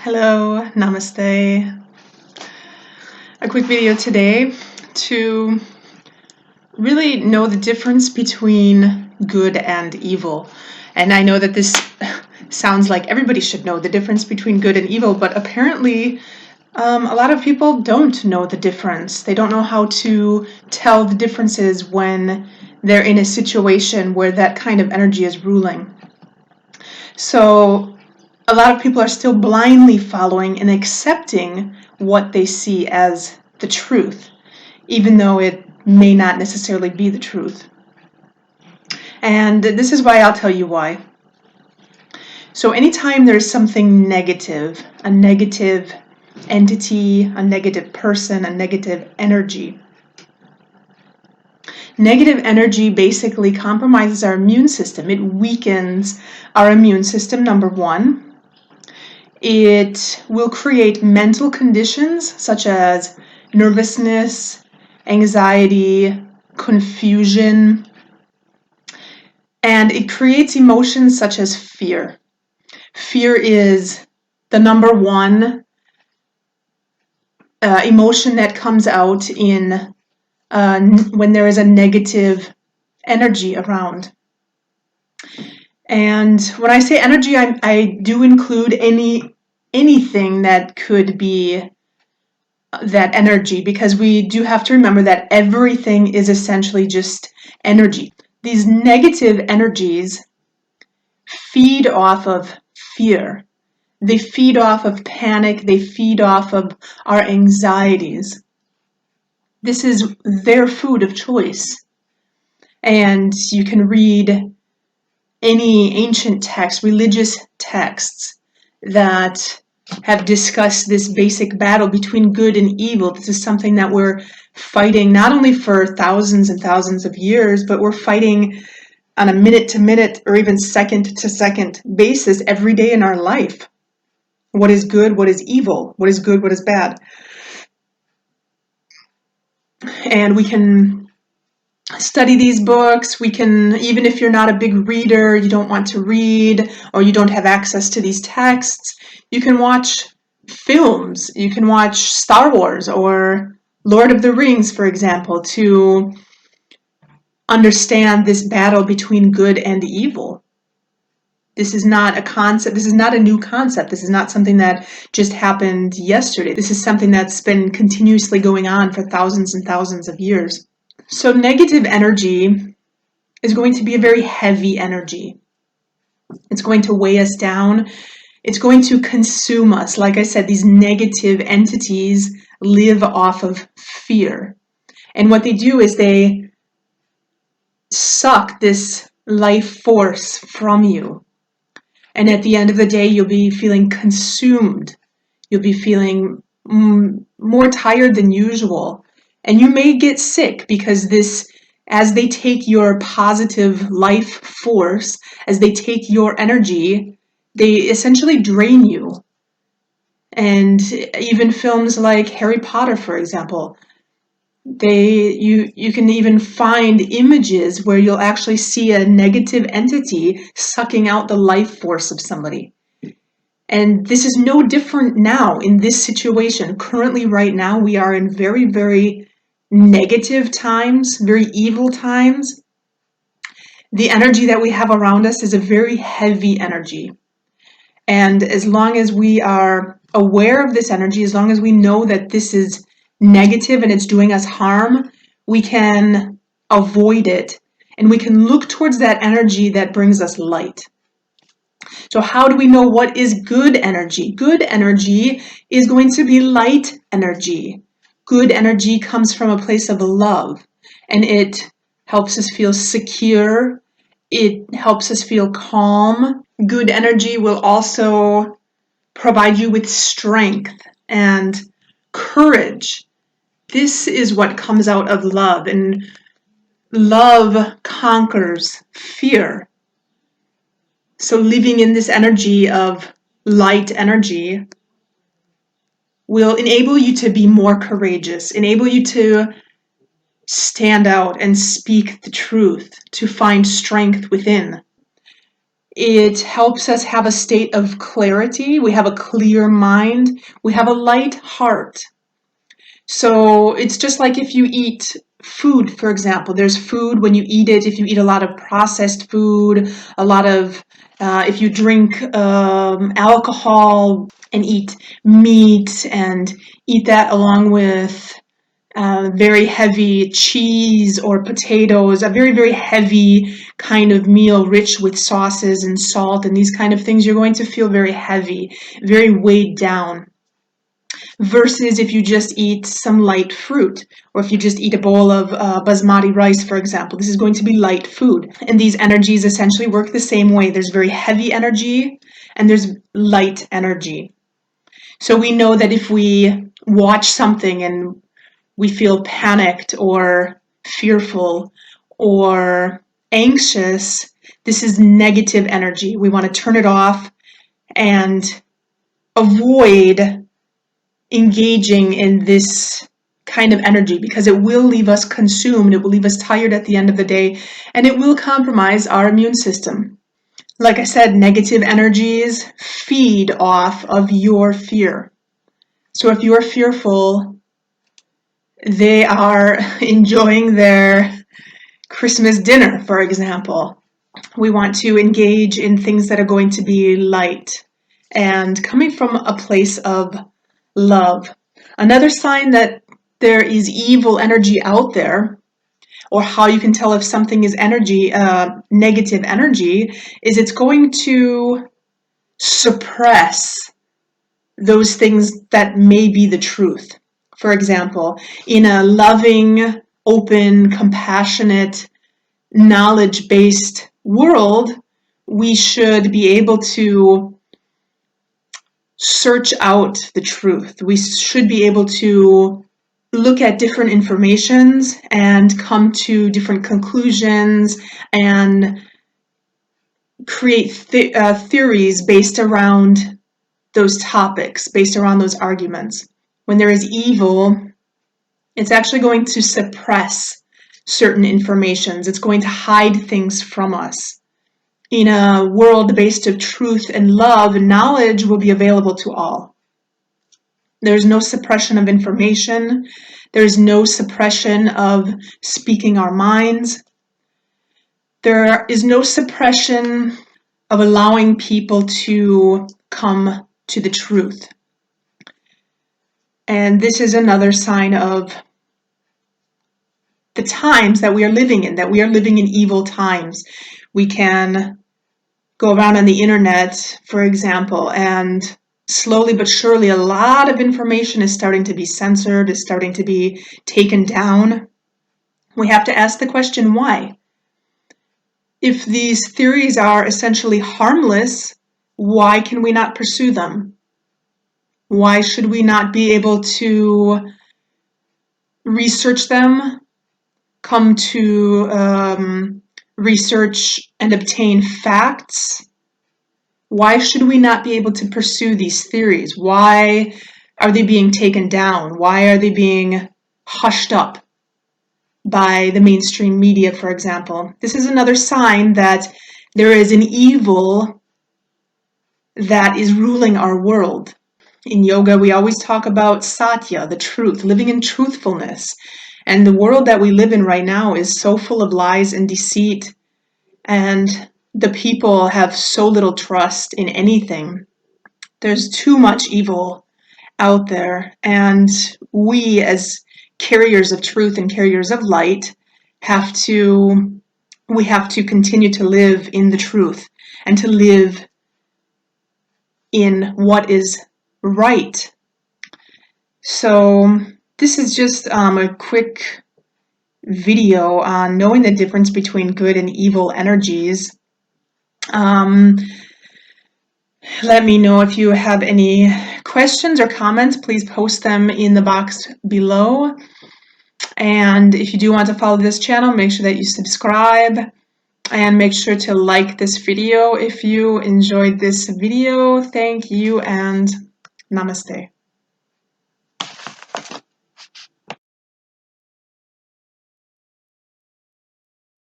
Hello, namaste. A quick video today to really know the difference between good and evil. And I know that this sounds like everybody should know the difference between good and evil, but apparently a lot of people don't know the difference. They don't know how to tell the differences when they're in a situation where that kind of energy is ruling. So a lot of people are still blindly following and accepting what they see as the truth, even though it may not necessarily be the truth. And this is why I'll tell you why. So anytime there's something negative, a negative entity, a negative person, a negative energy basically compromises our immune system. It weakens our immune system, number one. It will create mental conditions such as nervousness, anxiety, confusion, and it creates emotions such as fear. Fear is the number one emotion that comes out in when there is a negative energy around. And when I say energy, I do include anything that could be that energy, because we do have to remember that everything is essentially just energy. These negative energies feed off of fear. They feed off of panic. They feed off of our anxieties. This is their food of choice. And you can read any ancient text, religious texts that have discussed this basic battle between good and evil. This is something that we're fighting not only for thousands and thousands of years, but we're fighting on a minute-to-minute or even second-to-second basis every day in our life. What is good? What is evil? What is good? What is bad? And we can study these books. We can, even if you're not a big reader, you don't want to read, or you don't have access to these texts, you can watch films. You can watch Star Wars or Lord of the Rings, for example, to understand this battle between good and evil. This is not a concept. This is not a new concept. This is not something that just happened yesterday. This is something that's been continuously going on for thousands and thousands of years. So negative energy is going to be a very heavy energy. It's going to weigh us down. It's going to consume us. Like I said, these negative entities live off of fear. And what they do is they suck this life force from you. And at the end of the day, you'll be feeling consumed. You'll be feeling more tired than usual. And you may get sick because as they take your positive life force, as they take your energy, they essentially drain you. And even films like Harry Potter, for example, you can even find images where you'll actually see a negative entity sucking out the life force of somebody. And this is no different now in this situation. Currently, right now, we are in very, very negative times, very evil times. The energy that we have around us is a very heavy energy. And as long as we are aware of this energy, as long as we know that this is negative and it's doing us harm, we can avoid it. And we can look towards that energy that brings us light. So how do we know what is good energy? Good energy is going to be light energy. Good energy comes from a place of love, and it helps us feel secure. It helps us feel calm. Good energy will also provide you with strength and courage. This is what comes out of love, and love conquers fear. So living in this energy of light energy will enable you to be more courageous, enable you to stand out and speak the truth, to find strength within. It helps us have a state of clarity. We have a clear mind. We have a light heart. So it's just like if you eat food, for example. There's food when you eat it. If you eat a lot of processed food, a lot of, if you drink alcohol and eat meat and eat that along with very heavy cheese or potatoes, a very, very heavy kind of meal rich with sauces and salt and these kind of things, you're going to feel very heavy, very weighed down. Versus if you just eat some light fruit, or if you just eat a bowl of basmati rice, for example, this is going to be light food. And these energies essentially work the same way. There's very heavy energy and there's light energy. So we know that if we watch something and we feel panicked or fearful or anxious, this is negative energy. We want to turn it off and avoid engaging in this kind of energy because it will leave us consumed, it will leave us tired at the end of the day, and it will compromise our immune system. Like I said, negative energies feed off of your fear. So if you're fearful, they are enjoying their Christmas dinner, for example. We want to engage in things that are going to be light and coming from a place of love. Another sign that there is evil energy out there, or how you can tell if something is energy, negative energy, is it's going to suppress those things that may be the truth. For example, in a loving, open, compassionate, knowledge-based world, we should be able to search out the truth. We should be able to look at different informations and come to different conclusions and create theories based around those topics, based around those arguments. When there is evil, it's actually going to suppress certain informations. It's going to hide things from us. In a world based of truth and love, knowledge will be available to all. There's no suppression of information. There's no suppression of speaking our minds. There is no suppression of allowing people to come to the truth. And this is another sign of the times that we are living in, that we are living in evil times. We can go around on the internet, for example, and slowly but surely a lot of information is starting to be censored, is starting to be taken down. We have to ask the question, why? If these theories are essentially harmless, why can we not pursue them? Why should we not be able to research them, come to research and obtain facts? Why should we not be able to pursue these theories? Why are they being taken down? Why are they being hushed up by the mainstream media, for example? This is another sign that there is an evil that is ruling our world. In yoga, we always talk about satya, the truth, living in truthfulness. And the world that we live in right now is so full of lies and deceit, and the people have so little trust in anything. There's too much evil out there, and we as carriers of truth and carriers of light have to continue to live in the truth and to live in what is right. So this is just a quick video on knowing the difference between good and evil energies. Let me know if you have any questions or comments. Please post them in the box below. And if you do want to follow this channel, make sure that you subscribe and make sure to like this video if you enjoyed this video. Thank you and namaste.